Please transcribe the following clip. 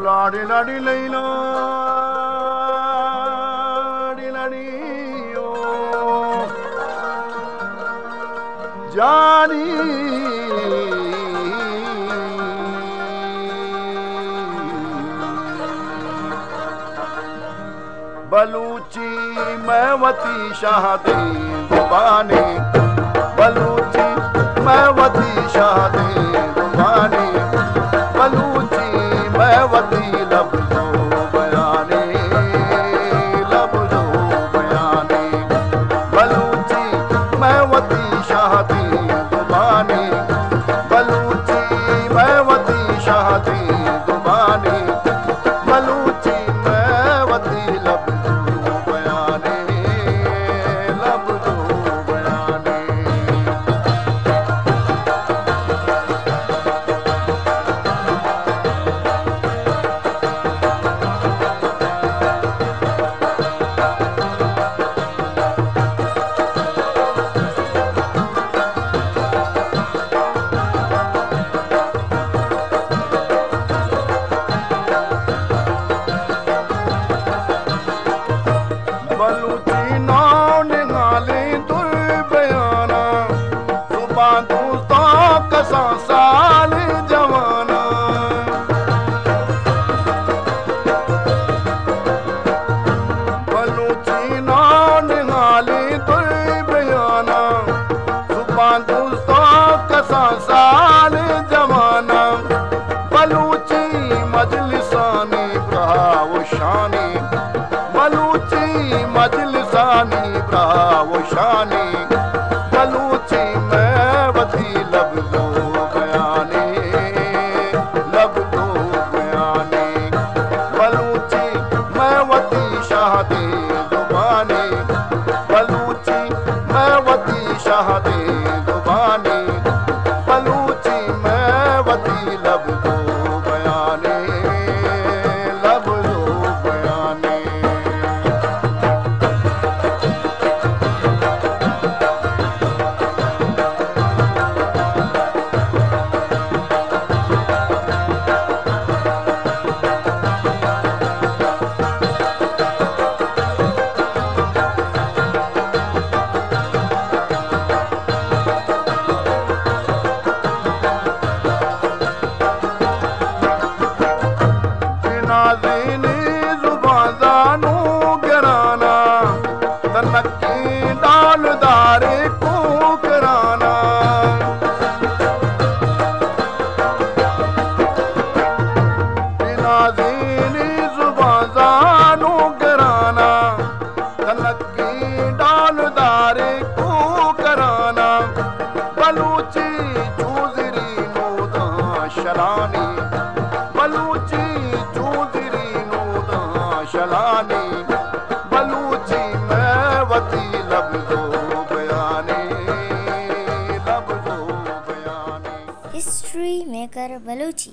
लाड़ी लाड़ी लैला लाड़ी ओ जानी बलूची मैवती शादी दुबानी बलूची मैवती शादी दुबानी बलूची मैवती लफ्जो बयाने लफ्जो बयाने बलूची मैवती शादी दुबानी बलूची मैवती शादी दुबानी बलूची मैवती लफ्जो बयाने लफ्जो बयाने बलूची नाव निगाले तुर बयाना सुबह दोस्तों कसा साल जवाना बलूची नाव निगाले तुर बयाना सुबह दोस्तों कसा साल जवाना बलूची मजलिसानी ब्राव शानी बलूची मजलिसानी ब्राव शानी बलूची मैवती लफ्जो बयाने लफ्जो बयाने बलूची मैवती शादी दुबानी बलूची मैवती शादी दुबानी बलूची मैवती लफ्जो बयाने लफ्जो बयाने नाज़ीनी ज़ुबां ज़ानू गिराना तनक्की डालदारे को कराना नाज़ीनी ज़ुबां ज़ानू गिराना तनक्की डालदारे को कराना बलूची चूज़री नूदा शलानी बलूची शलानी बलूची मैवती लफ्जो बयाने लफ्जो बयाने हिस्ट्री मेकर बलूची।